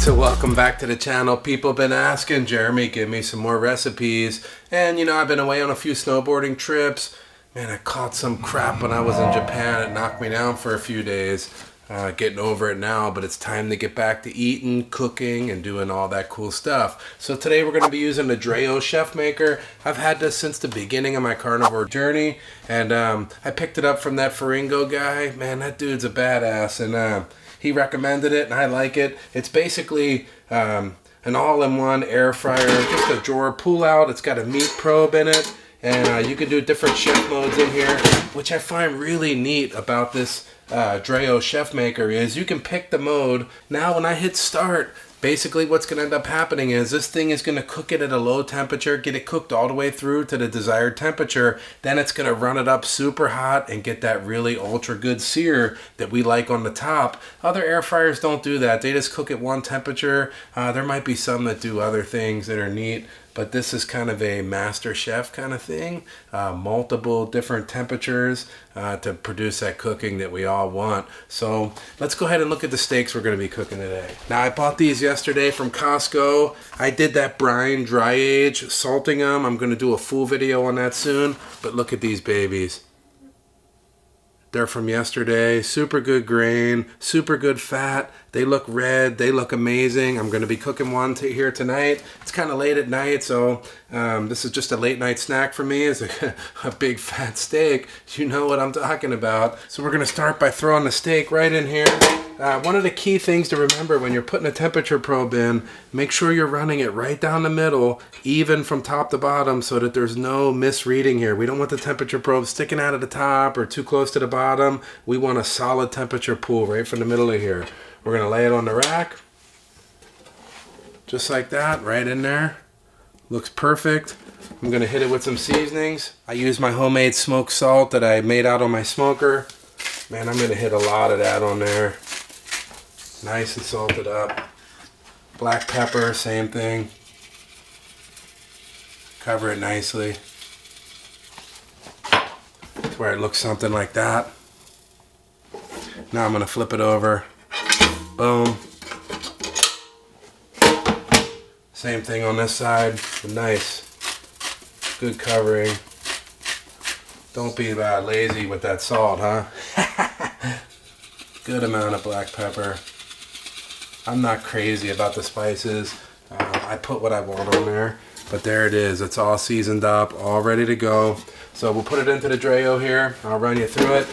So welcome back to the channel. People have been asking, Jeremy, give me some more recipes. And you know, I've been away on a few snowboarding trips. Man, I caught some crap when I was in Japan. It knocked me down for a few days. Getting over it now, but it's time to get back to eating, cooking, and doing all that cool stuff. So today we're going to be using the Dreo Chefmaker. I've had this since the beginning of my carnivore journey, and I picked it up from that Faringo guy. Man, that dude's a badass, and he recommended it, and I like it. It's basically an all-in-one air fryer, just a drawer pull-out. It's got a meat probe in it, and you can do different chef modes in here, which I find really neat about this Dreo Chefmaker is you can pick the mode. Now when I hit start, basically what's going to end up happening is this thing is going to cook it at a low temperature, get it cooked all the way through to the desired temperature. Then it's going to run it up super hot and get that really ultra good sear that we like on the top. Other air fryers don't do that. They just cook at one temperature. There might be some that do other things that are neat, but this is kind of a master chef kind of thing. Multiple different temperatures to produce that cooking that we all want. So let's go ahead and look at the steaks we're going to be cooking today. Now I bought these yesterday from Costco. I did that brine dry age, salting them. I'm going to do a full video on that soon, but look at these babies. They're from yesterday. Super good grain, super good fat. They look red. They look amazing. I'm going to be cooking one here tonight. It's kind of late at night, so this is just a late night snack for me. It's a big fat steak. You know what I'm talking about. So we're going to start by throwing the steak right in here. One of the key things to remember when you're putting a temperature probe in, make sure you're running it right down the middle, even from top to bottom, so that there's no misreading here. We don't want the temperature probe sticking out of the top or too close to the bottom. We want a solid temperature pool right from the middle of here. We're going to lay it on the rack, just like that, right in there. Looks perfect. I'm going to hit it with some seasonings. I use my homemade smoked salt that I made out on my smoker. Man, I'm going to hit a lot of that on there. Nice and salted up. Black pepper, same thing. Cover it nicely to where it looks something like that. Now I'm going to flip it over. Boom. Same thing on this side. Nice. Good covering. Don't be lazy with that salt, huh? Good amount of black pepper. I'm not crazy about the spices. I put what I want on there, but there it is. It's all seasoned up, all ready to go. So we'll put it into the Dreo here. I'll run you through it.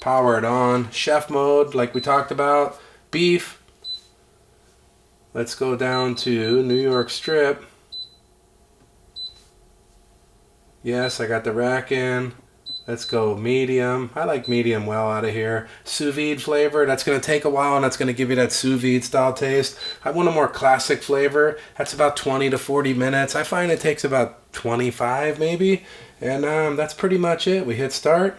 Power it on. Chef mode, like we talked about. Beef. Let's go down to New York strip. Yes, I got the rack in. Let's go medium. I like medium well out of here. Sous vide flavor. That's going to take a while, and that's going to give you that sous vide style taste. I want a more classic flavor. That's about 20 to 40 minutes. I find it takes about 25 maybe. And that's pretty much it. We hit start.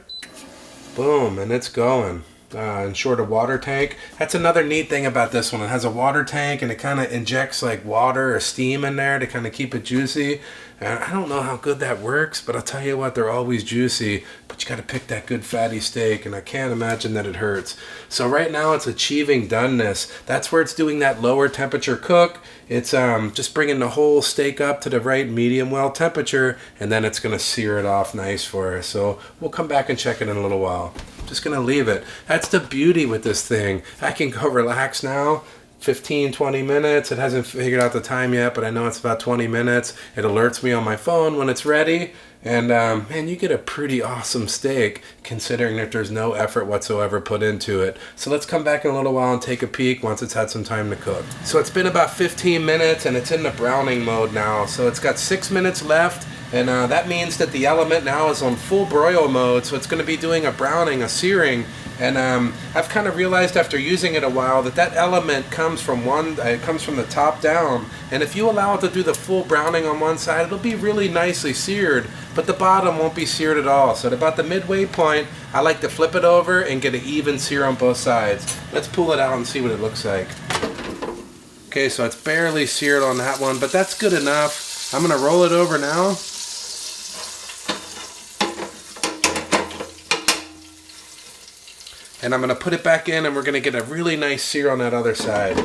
Boom, and it's going. And short of water tank. That's another neat thing about this one. It has a water tank, and it kind of injects like water or steam in there to kind of keep it juicy. And I don't know how good that works, but I'll tell you what, they're always juicy. But you got to pick that good fatty steak, and I can't imagine that it hurts. So right now it's achieving doneness. That's where it's doing that lower temperature cook. It's just bringing the whole steak up to the right medium well temperature, and then it's going to sear it off nice for us. So we'll come back and check it in a little while. Just going to leave it. That's the beauty with this thing. I can go relax now. 15-20 minutes. It hasn't figured out the time yet, but I know it's about 20 minutes. It alerts me on my phone when it's ready, and man, you get a pretty awesome steak considering that there's no effort whatsoever put into it. So let's come back in a little while and take a peek once it's had some time to cook. So it's been about 15 minutes and it's in the browning mode now. So it's got 6 minutes left, and that means that the element now is on full broil mode, so it's going to be doing a browning, a searing. And I've kind of realized after using it a while that that element comes from it comes from the top down. And if you allow it to do the full browning on one side, it'll be really nicely seared, but the bottom won't be seared at all. So at about the midway point, I like to flip it over and get an even sear on both sides. Let's pull it out and see what it looks like. Okay, so it's barely seared on that one, but that's good enough. I'm going to roll it over now. And I'm going to put it back in, and we're going to get a really nice sear on that other side.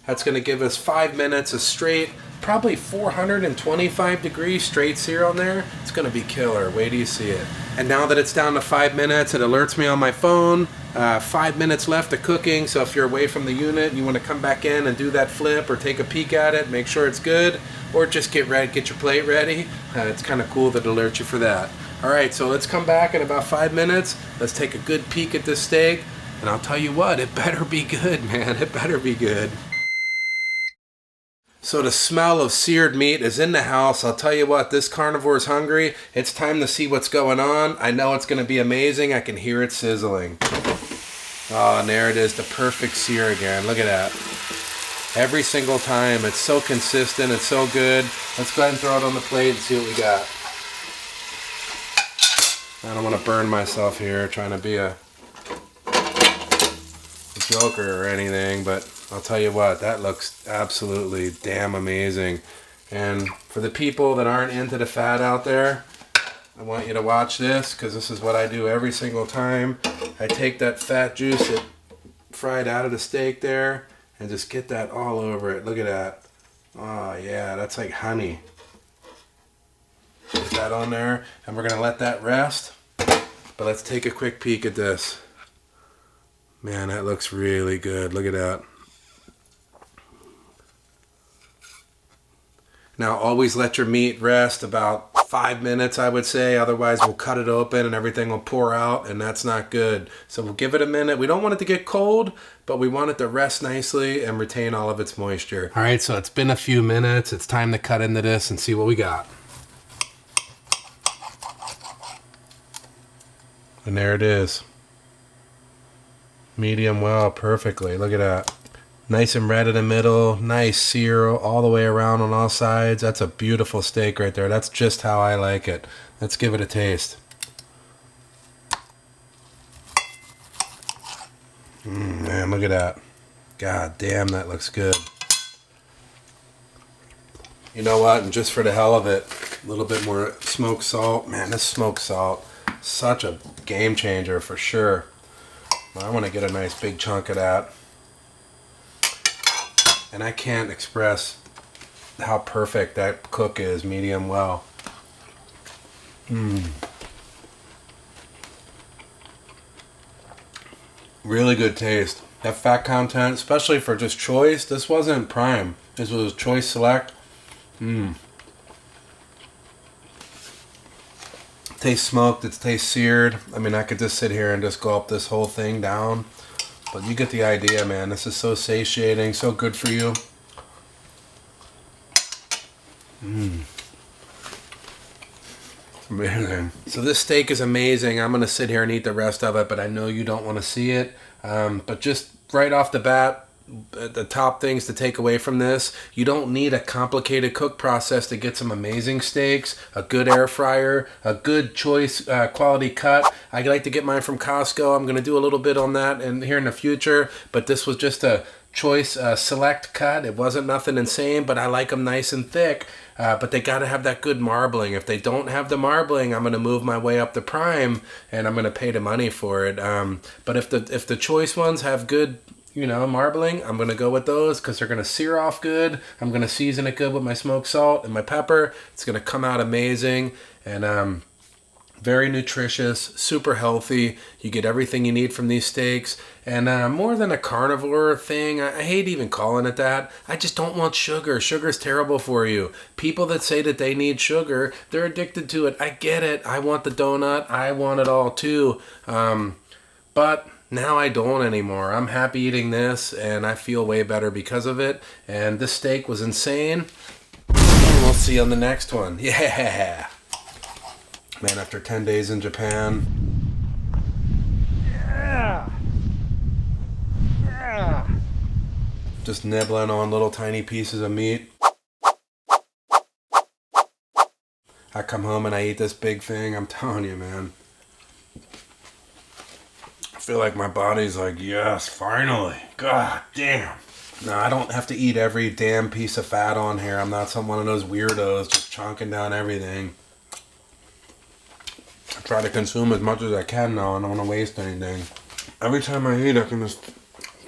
That's going to give us 5 minutes of straight, probably 425 degrees straight sear on there. It's going to be killer. Wait till you see it. And now that it's down to 5 minutes, it alerts me on my phone. 5 minutes left of cooking, so if you're away from the unit and you want to come back in and do that flip or take a peek at it, make sure it's good, or just get your plate ready. It's kind of cool that it alerts you for that. Alright, so let's come back in about 5 minutes. Let's take a good peek at this steak, and I'll tell you what, it better be good, man. It better be good. So the smell of seared meat is in the house. I'll tell you what, this carnivore is hungry. It's time to see what's going on. I know it's going to be amazing. I can hear it sizzling. Oh, and there it is, the perfect sear again. Look at that. Every single time. It's so consistent. It's so good. Let's go ahead and throw it on the plate and see what we got. I don't want to burn myself here trying to be a joker or anything, but I'll tell you what, that looks absolutely damn amazing. And for the people that aren't into the fat out there, I want you to watch this, because this is what I do every single time. I take that fat juice that fried out of the steak there and just get that all over it. Look at that. Oh yeah, that's like honey. Put that on there, and we're gonna let that rest. But let's take a quick peek at this. Man, that looks really good. Look at that. Now, always let your meat rest about 5 minutes, I would say. Otherwise, we'll cut it open and everything will pour out, and that's not good. So we'll give it a minute. We don't want it to get cold, but we want it to rest nicely and retain all of its moisture. All right, so it's been a few minutes. It's time to cut into this and see what we got. And there it is. Medium well, perfectly. Look at that. Nice and red in the middle, nice sear all the way around on all sides. That's a beautiful steak right there. That's just how I like it. Let's give it a taste. Man, look at that. God damn, that looks good. You know what? And just for the hell of it, a little bit more smoked salt. Man, this smoked salt, such a game changer for sure. I want to get a nice big chunk of that. And I can't express how perfect that cook is, medium well. Really good taste. That fat content, especially for just choice, this wasn't prime. This was choice select. Tastes smoked, it tastes seared. I mean, I could just sit here and just gulp this whole thing down. But you get the idea, man. This is so satiating, so good for you. Amazing. So this steak is amazing. I'm going to sit here and eat the rest of it, but I know you don't want to see it. But just right off the bat, the top things to take away from this: you don't need a complicated cook process to get some amazing steaks. A good air fryer, a good choice quality cut. I like to get mine from Costco. I'm going to do a little bit on that here in the future, but this was just a choice select cut. It wasn't nothing insane, but I like them nice and thick. But they got to have that good marbling. If they don't have the marbling, I'm going to move my way up the prime, and I'm going to pay the money for it. But if the choice ones have good, marbling, I'm going to go with those because they're going to sear off good. I'm going to season it good with my smoked salt and my pepper. It's going to come out amazing, and very nutritious, super healthy. You get everything you need from these steaks. And more than a carnivore thing, I hate even calling it that. I just don't want sugar. Sugar's terrible for you. People that say that they need sugar, they're addicted to it. I get it. I want the donut. I want it all too. But now I don't anymore. I'm happy eating this, and I feel way better because of it. And this steak was insane. And we'll see you on the next one. Yeah. Man, after 10 days in Japan. Yeah. Just nibbling on little tiny pieces of meat. I come home and I eat this big thing. I'm telling you, man. I feel like my body's like, yes, finally. God damn. No, I don't have to eat every damn piece of fat on here. I'm not one of those weirdos just chonking down everything. I try to consume as much as I can now. I don't want to waste anything. Every time I eat, I can just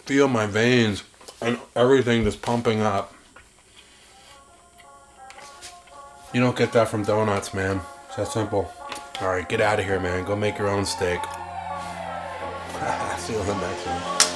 feel my veins And everything just pumping up. You don't get that from donuts, man. It's that simple. Alright, get out of here, man. Go make your own steak. See you on the next one.